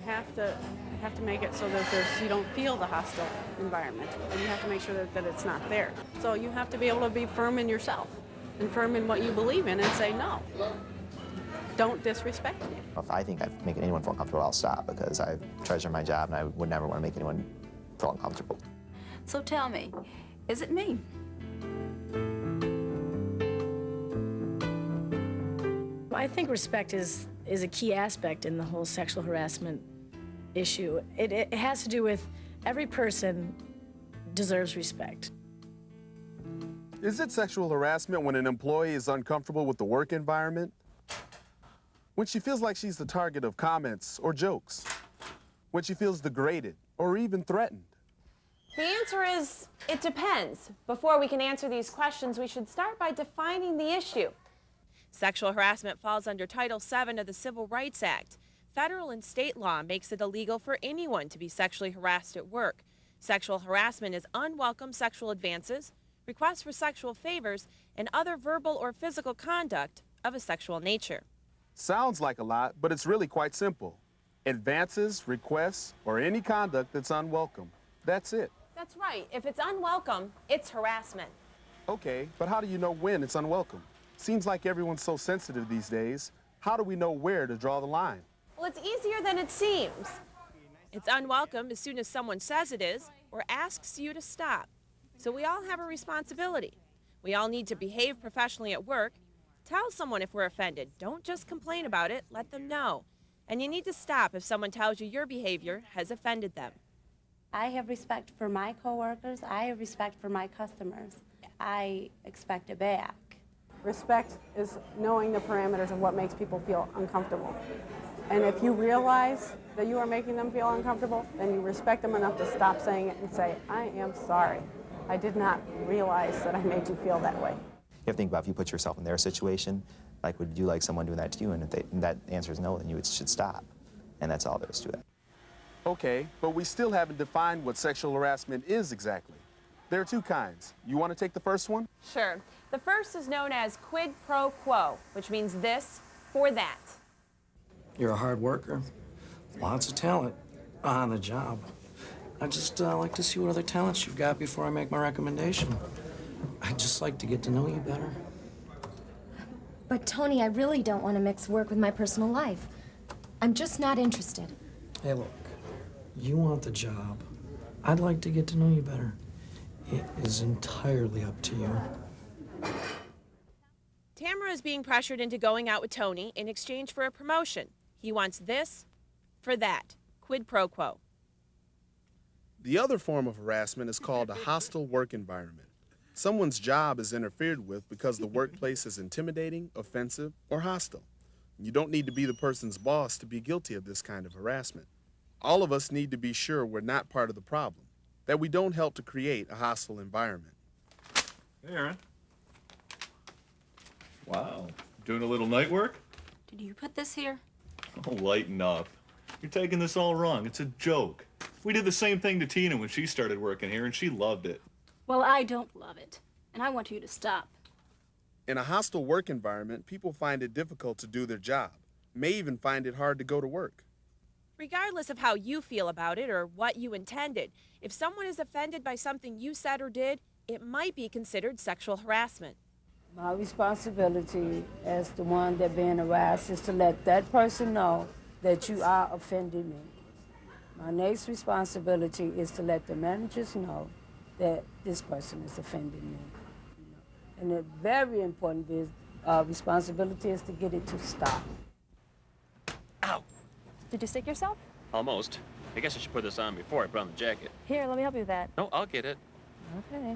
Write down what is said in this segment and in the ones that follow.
have to make it so that you don't feel the hostile environment, and you have to make sure that it's not there. So you have to be able to be firm in yourself and firm in what you believe in and say no. Don't disrespect me. If I think I've making anyone feel uncomfortable, I'll stop because I treasure my job and I would never want to make anyone feel uncomfortable. So tell me, is it me? I think respect is a key aspect in the whole sexual harassment issue. It has to do with every person deserves respect. Is it sexual harassment when an employee is uncomfortable with the work environment? When she feels like she's the target of comments or jokes? When she feels degraded or even threatened? The answer is, it depends. Before we can answer these questions, we should start by defining the issue. Sexual harassment falls under Title VII of the Civil Rights Act. Federal and state law makes it illegal for anyone to be sexually harassed at work. Sexual harassment is unwelcome sexual advances, requests for sexual favors, and other verbal or physical conduct of a sexual nature. Sounds like a lot, but it's really quite simple. Advances, requests, or any conduct that's unwelcome. That's it. That's right. If it's unwelcome, it's harassment. Okay, but how do you know when it's unwelcome? Seems like everyone's so sensitive these days. How do we know where to draw the line? Well, it's easier than it seems. It's unwelcome as soon as someone says it is or asks you to stop. So we all have a responsibility. We all need to behave professionally at work. Tell someone if we're offended. Don't just complain about it, let them know. And you need to stop if someone tells you your behavior has offended them. I have respect for my coworkers. I have respect for my customers. I expect it back. Respect is knowing the parameters of what makes people feel uncomfortable. And if you realize that you are making them feel uncomfortable, then you respect them enough to stop saying it and say, I am sorry. I did not realize that I made you feel that way. You have to think about if you put yourself in their situation, like would you like someone doing that to you? And if that answer is no, then you should stop. And that's all there is to it. Okay, but we still haven't defined what sexual harassment is exactly. There are two kinds. You want to take the first one? Sure. The first is known as quid pro quo, which means this for that. You're a hard worker. Lots of talent on the job. I just like to see what other talents you've got before I make my recommendation. I'd just like to get to know you better. But Tony, I really don't want to mix work with my personal life. I'm just not interested. Hey, look, you want the job. I'd like to get to know you better. It is entirely up to you. Tamara is being pressured into going out with Tony in exchange for a promotion. He wants this for that. Quid pro quo. The other form of harassment is called a hostile work environment. Someone's job is interfered with because the workplace is intimidating, offensive, or hostile. You don't need to be the person's boss to be guilty of this kind of harassment. All of us need to be sure we're not part of the problem, that we don't help to create a hostile environment. Hey, Aaron. Wow, doing a little night work? Did you put this here? Oh, lighten up. You're taking this all wrong. It's a joke. We did the same thing to Tina when she started working here, and she loved it. Well, I don't love it, and I want you to stop. In a hostile work environment, people find it difficult to do their job, may even find it hard to go to work. Regardless of how you feel about it or what you intended, if someone is offended by something you said or did, it might be considered sexual harassment. My responsibility as the one that being harassed is to let that person know that you are offending me. My next responsibility is to let the managers know that this person is offending me. And a very important responsibility is to get it to stop. Ow! Did you stick yourself? Almost. I guess I should put this on before I put on the jacket. Here, let me help you with that. No, I'll get it. Okay.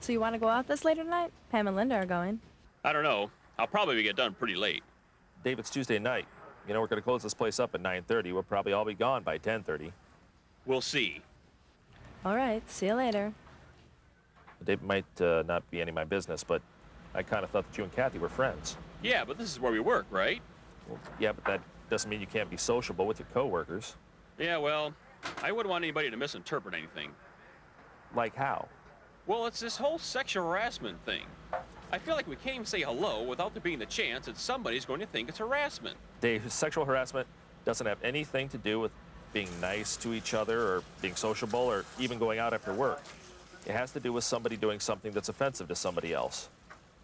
So you want to go out this later tonight? Pam and Linda are going. I don't know. I'll probably get done pretty late. Dave, it's Tuesday night. You know, we're going to close this place up at 9:30. We'll probably all be gone by 10:30. We'll see. All right, see you later. Dave might not be any of my business, but I kind of thought that you and Kathy were friends. Yeah, but this is where we work, right? Well, yeah, but that doesn't mean you can't be sociable with your coworkers. Yeah, well, I wouldn't want anybody to misinterpret anything. Like how? Well, it's this whole sexual harassment thing. I feel like we can't even say hello without there being the chance that somebody's going to think it's harassment. Dave, sexual harassment doesn't have anything to do with being nice to each other or being sociable or even going out after work. It has to do with somebody doing something that's offensive to somebody else.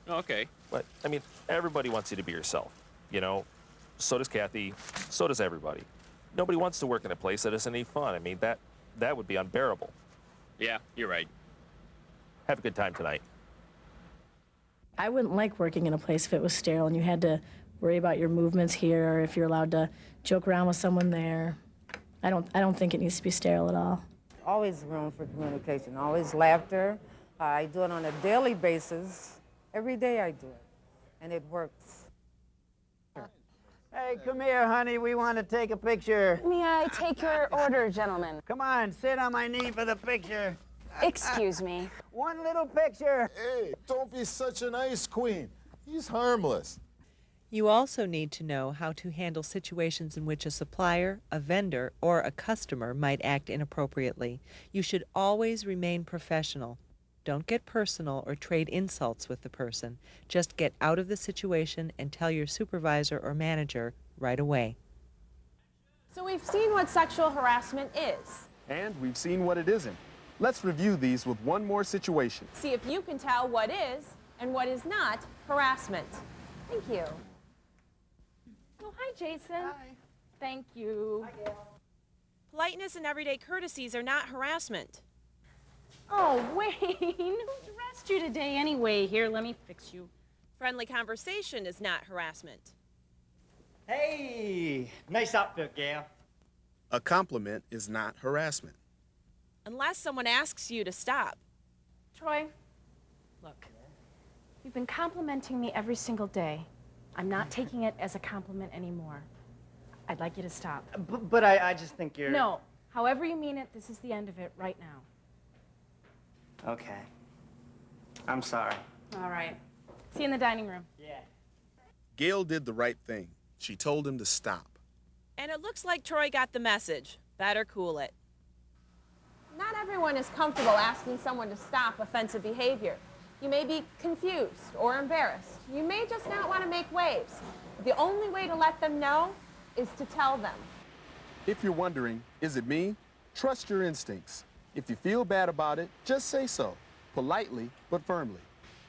Okay. But, I mean, everybody wants you to be yourself, you know? So does Kathy, so does everybody. Nobody wants to work in a place that isn't any fun. I mean, that would be unbearable. Yeah, you're right. Have a good time tonight. I wouldn't like working in a place if it was sterile and you had to worry about your movements here or if you're allowed to joke around with someone there. I don't think it needs to be sterile at all. Always room for communication, always laughter. I do it on a daily basis. Every day I do it, and it works. Hey, come here, honey. We want to take a picture. May I take your order, gentlemen? Come on, sit on my knee for the picture. Excuse me. One little picture. Hey, don't be such an ice queen. He's harmless. You also need to know how to handle situations in which a supplier, a vendor, or a customer might act inappropriately. You should always remain professional. Don't get personal or trade insults with the person. Just get out of the situation and tell your supervisor or manager right away. So we've seen what sexual harassment is. And we've seen what it isn't. Let's review these with one more situation. See if you can tell what is and what is not harassment. Thank you. Oh, hi, Jason. Hi. Thank you. Hi, Gail. Politeness and everyday courtesies are not harassment. Oh, Wayne, who dressed you today anyway? Here, let me fix you. Friendly conversation is not harassment. Hey, nice outfit, Gail. A compliment is not harassment. Unless someone asks you to stop. Troy, look, you've been complimenting me every single day. I'm not taking it as a compliment anymore. I'd like you to stop. But I just think you're... No, however you mean it, this is the end of it right now. Okay. I'm sorry. All right. See you in the dining room. Yeah. Gail did the right thing. She told him to stop. And it looks like Troy got the message. Better cool it. Not everyone is comfortable asking someone to stop offensive behavior. You may be confused or embarrassed. You may just not want to make waves. The only way to let them know is to tell them. If you're wondering, is it me? Trust your instincts. If you feel bad about it, just say so, politely but firmly.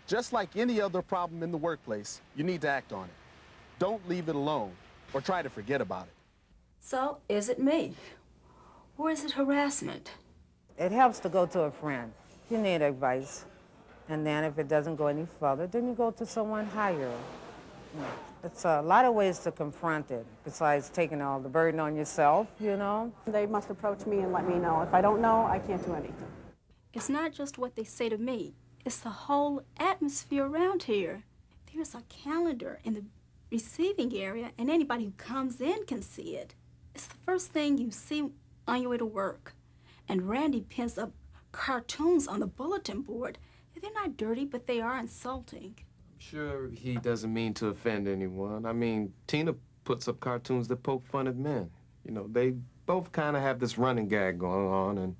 Just like any other problem in the workplace, you need to act on it. Don't leave it alone or try to forget about it. So, is it me? Or is it harassment? It helps to go to a friend. You need advice. And then if it doesn't go any further, then you go to someone higher. It's a lot of ways to confront it, besides taking all the burden on yourself, you know? They must approach me and let me know. If I don't know, I can't do anything. It's not just what they say to me. It's the whole atmosphere around here. There's a calendar in the receiving area, and anybody who comes in can see it. It's the first thing you see on your way to work. And Randy pins up cartoons on the bulletin board. They're not dirty, but they are insulting. I'm sure he doesn't mean to offend anyone. I mean, Tina puts up cartoons that poke fun at men. You know, they both kind of have this running gag going on, and,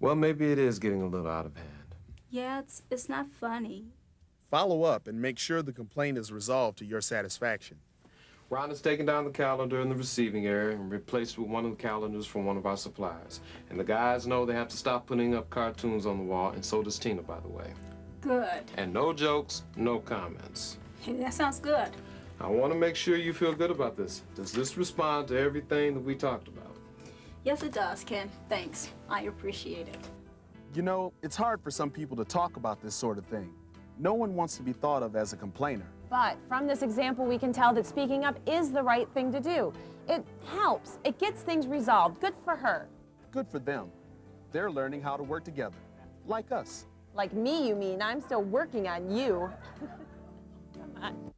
well, maybe it is getting a little out of hand. Yeah, it's not funny. Follow up and make sure the complaint is resolved to your satisfaction. Ron has taken down the calendar in the receiving area and replaced it with one of the calendars from one of our suppliers. And the guys know they have to stop putting up cartoons on the wall, and so does Tina, by the way. Good. And no jokes, no comments. That sounds good. I want to make sure you feel good about this. Does this respond to everything that we talked about? Yes, it does, Ken. Thanks. I appreciate it. You know, it's hard for some people to talk about this sort of thing. No one wants to be thought of as a complainer. But from this example, we can tell that speaking up is the right thing to do. It helps. It gets things resolved. Good for her. Good for them. They're learning how to work together, like us. Like me, you mean? I'm still working on you. Come on.